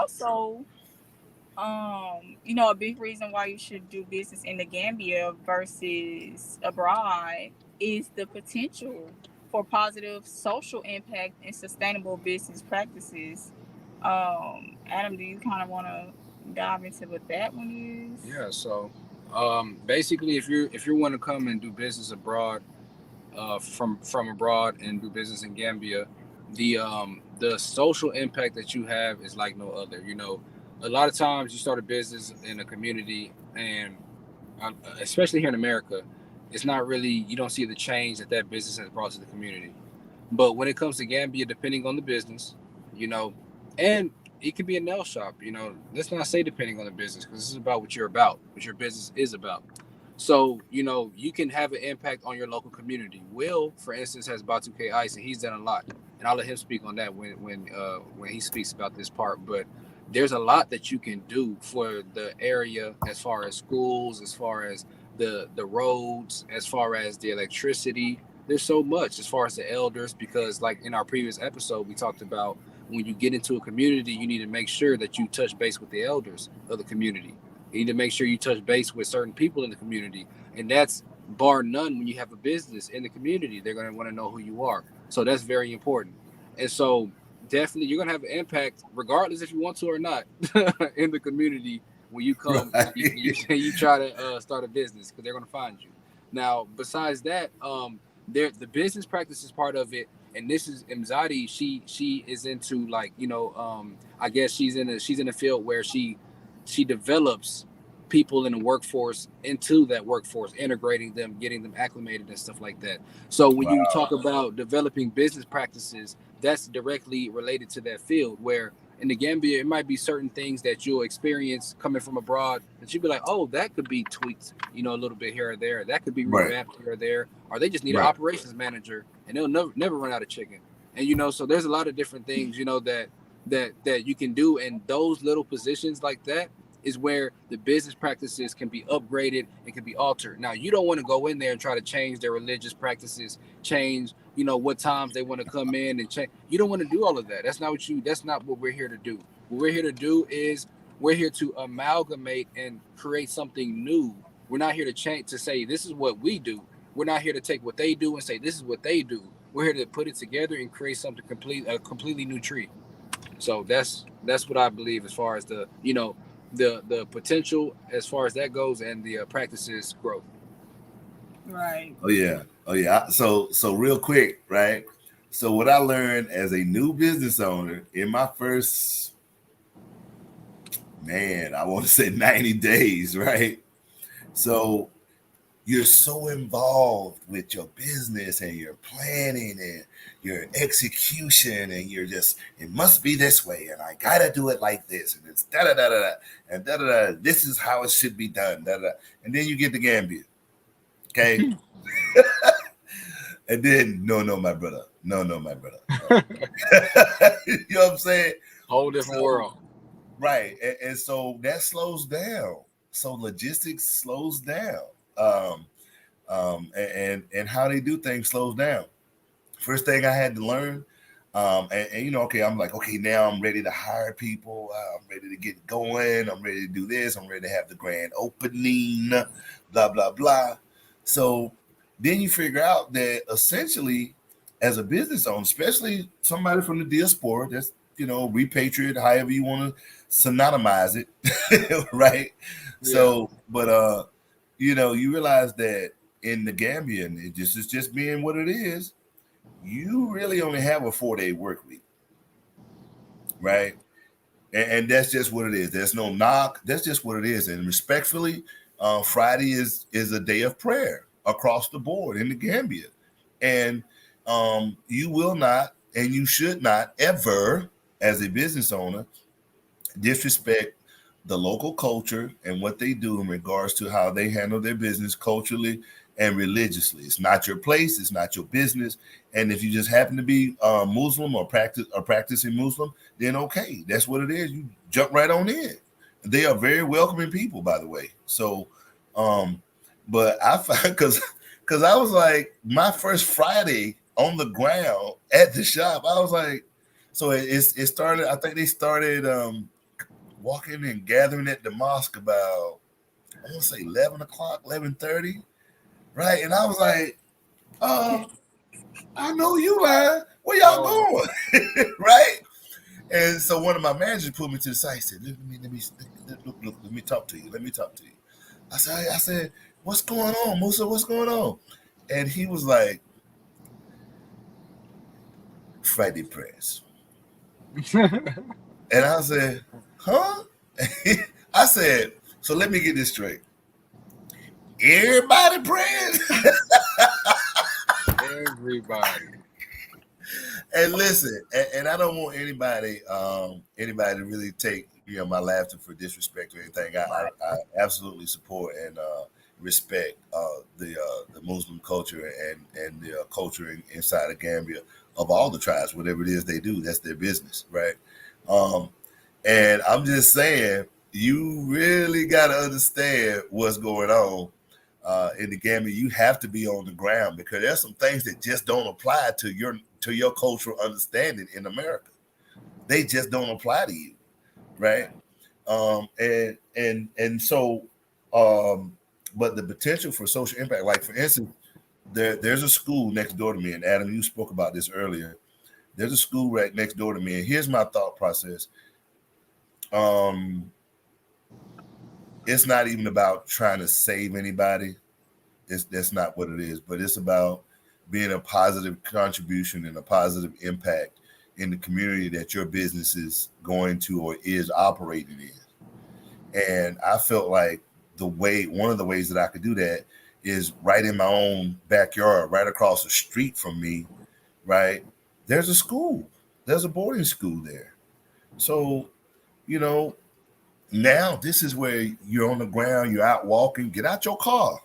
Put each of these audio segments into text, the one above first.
also, a big reason why you should do business in the Gambia versus abroad is the potential for positive social impact and sustainable business practices. Adam, do you kind of want to dive into what that one is? Yeah. So, basically, if you want to come and do business abroad, from abroad and do business in Gambia, the social impact that you have is like no other. A lot of times you start a business in a community, and especially here in America, it's not really, you don't see the change that business has brought to the community. But when it comes to Gambia, depending on the business, you know, and it could be a nail shop. Let's not say depending on the business, because this is about what you're about, what your business is about. So, you can have an impact on your local community. Will, for instance, has Batu K Ice, and he's done a lot. And I'll let him speak on that when he speaks about this part. But there's a lot that you can do for the area, as far as schools, as far as the roads, as far as the electricity. There's so much as far as the elders, because like in our previous episode, we talked about when you get into a community, you need to make sure that you touch base with the elders of the community. You need to make sure you touch base with certain people in the community. And that's bar none. When you have a business in the community, they're going to want to know who you are. So that's very important. And so definitely you're going to have an impact, regardless if you want to or not, in the community when you come and Right. you try to start a business, because they're going to find you. Now, besides that, the business practice is part of it. And this is Mzadi. She is into, like, I guess she's in a field where she develops people in the workforce into that workforce, integrating them, getting them acclimated and stuff like that. So when you Wow. talk about developing business practices, that's directly related to that field. Where in the Gambia, it might be certain things that you'll experience coming from abroad that you'd be like, oh, that could be tweaked, a little bit here or there. That could be Right. revamped here or there. Or they just need an Right. operations manager, and they'll never run out of chicken. And so there's a lot of different things, that you can do, and those little positions like that is where the business practices can be upgraded and can be altered. Now, you don't want to go in there and try to change their religious practices, change, what times they want to come in and change. You don't want to do all of that. That's not what we're here to do. What we're here to do is we're here to amalgamate and create something new. We're not here to change, to say this is what we do. We're not here to take what they do and say this is what they do. We're here to put it together and create something a completely new tree. So that's what I believe, as far as the potential as far as that goes, and the practices growth. Right. Oh yeah. Oh yeah. So real quick, right? So what I learned as a new business owner in my first, man, I want to say 90 days, right? So you're so involved with your business and your planning and your execution, and you're just, it must be this way and I gotta do it like this, and it's da da da da da and da da da, this is how it should be done, da da. And then you get to Gambia, okay? And then no, my brother, no, my brother, you know what I'm saying? Whole different So world. right, and so that slows down. So logistics slows down. Um, and how they do things slows down. First thing I had to learn, and okay, I'm like, okay, now I'm ready to hire people. I'm ready to get going. I'm ready to do this. I'm ready to have the grand opening, blah blah blah. So then you figure out that essentially, as a business owner, especially somebody from the diaspora, that's repatriate, however you want to synonymize it, right? Yeah. So, but you realize that in the Gambia, and it's just being what it is, you really only have a 4-day work week, right? And that's just what it is. There's no knock. That's just what it is. And respectfully, Friday is a day of prayer across the board in the Gambia, and you will not, and you should not ever, as a business owner, disrespect the local culture and what they do in regards to how they handle their business culturally and religiously. It's not your place. It's not your business. And if you just happen to be Muslim or practicing Muslim, then okay, that's what it is. You jump right on in. They are very welcoming people, by the way. So, um, but I find because I was like, my first Friday on the ground at the shop, I was like, so it started. I think they started walking and gathering at the mosque about, I want to say 11 o'clock, 11:30, right? And I was like, uh, I know you lying. Where y'all Oh, going? Right? And so one of my managers pulled me to the side. He said, look, let me talk to you. Let me talk to you. I said, what's going on, Musa? What's going on? And he was like, Friday prayers. And I said, huh? I said, so let me get this straight. Everybody praying? everybody. And listen, and I don't want anybody to really take my laughter for disrespect or anything. I absolutely support and respect the Muslim culture and the culture inside of Gambia of all the tribes, whatever it is they do, that's their business, right? Um, and I'm just saying, you really got to understand what's going on in the Gambia. You have to be on the ground because there's some things that just don't apply to your cultural understanding in America. They just don't apply to you, right? And so, um, but the potential for social impact, like for instance, there's a school next door to me, and Adam, you spoke about this earlier. There's a school right next door to me, and here's my thought process. Um, it's not even about trying to save anybody. That's not what it is, but it's about being a positive contribution and a positive impact in the community that your business is going to or is operating in. And I felt like one of the ways that I could do that is right in my own backyard, right across the street from me, right? There's a school. There's a boarding school there. So, you know, now this is where you're on the ground, you're out walking, get out your car.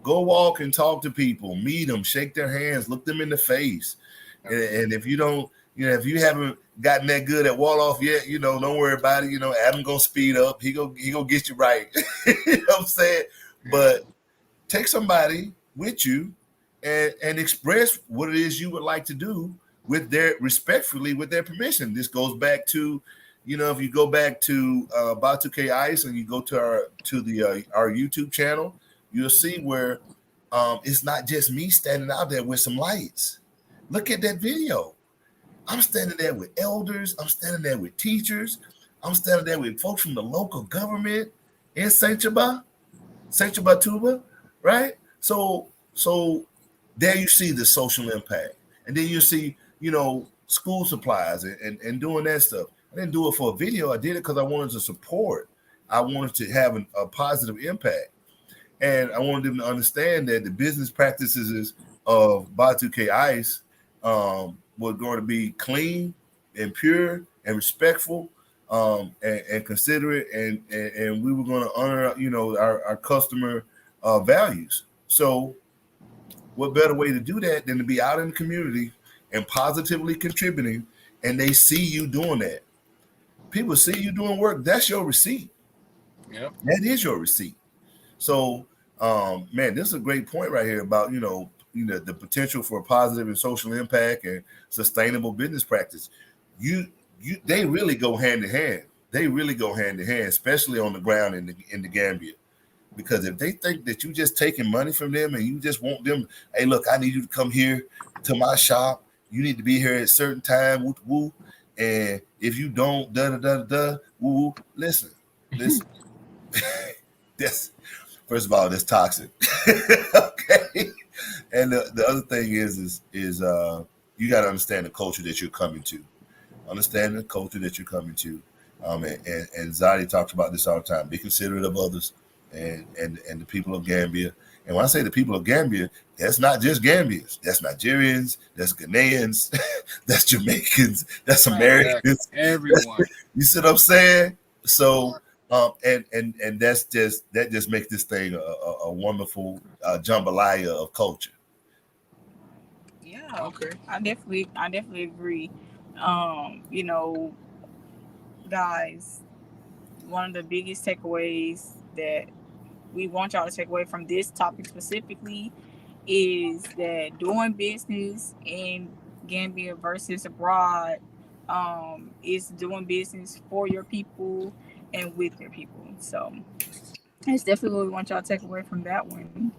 Go walk and talk to people, meet them, shake their hands, look them in the face. And if you don't, if you haven't gotten that good at Wolof yet, don't worry about it. Adam gonna speed up. He gonna get you right. You know what I'm saying? But take somebody with you and express what it is you would like to do with their respectfully with their permission. This goes back to, if you go back to Batu K Ice and you go to our YouTube channel, you'll see where it's not just me standing out there with some lights. Look at that video. I'm standing there with elders. I'm standing there with teachers. I'm standing there with folks from the local government in Saint Tuba, right? So there you see the social impact. And then you see, school supplies and doing that stuff. I didn't do it for a video. I did it because I wanted to support. I wanted to have a positive impact. And I wanted them to understand that the business practices of Batu K Ice were going to be clean and pure and respectful and considerate, and we were going to honor, our customer values. So, what better way to do that than to be out in the community and positively contributing, and they see you doing that. People see you doing work. That's your receipt. Yep. That is your receipt. So, man, this is a great point right here about the potential for positive and social impact and sustainable business practice. They really go hand in hand. They really go hand in hand, especially on the ground in the Gambia. Because if they think that you just taking money from them and you just want them, hey, look, I need you to come here to my shop. You need to be here at a certain time, woo, woo. And if you don't, da da da da, woo, woo. Listen. That's first of all, that's toxic. Okay. And the other thing is you got to understand the culture that you're coming to. Understand the culture that you're coming to. And Zadi talks about this all the time. Be considerate of others and the people of Gambia. And when I say the people of Gambia, that's not just Gambians. That's Nigerians. That's Ghanaians. That's Jamaicans. That's Exactly. Americans. Everyone. You see what I'm saying? So, and that just makes this thing a wonderful jambalaya of culture. Yeah, Okay. I definitely agree. You know, guys, one of the biggest takeaways that we want y'all to take away from this topic specifically is that doing business in Gambia versus abroad is doing business for your people and with their people. So it's definitely what we want y'all to take away from that one.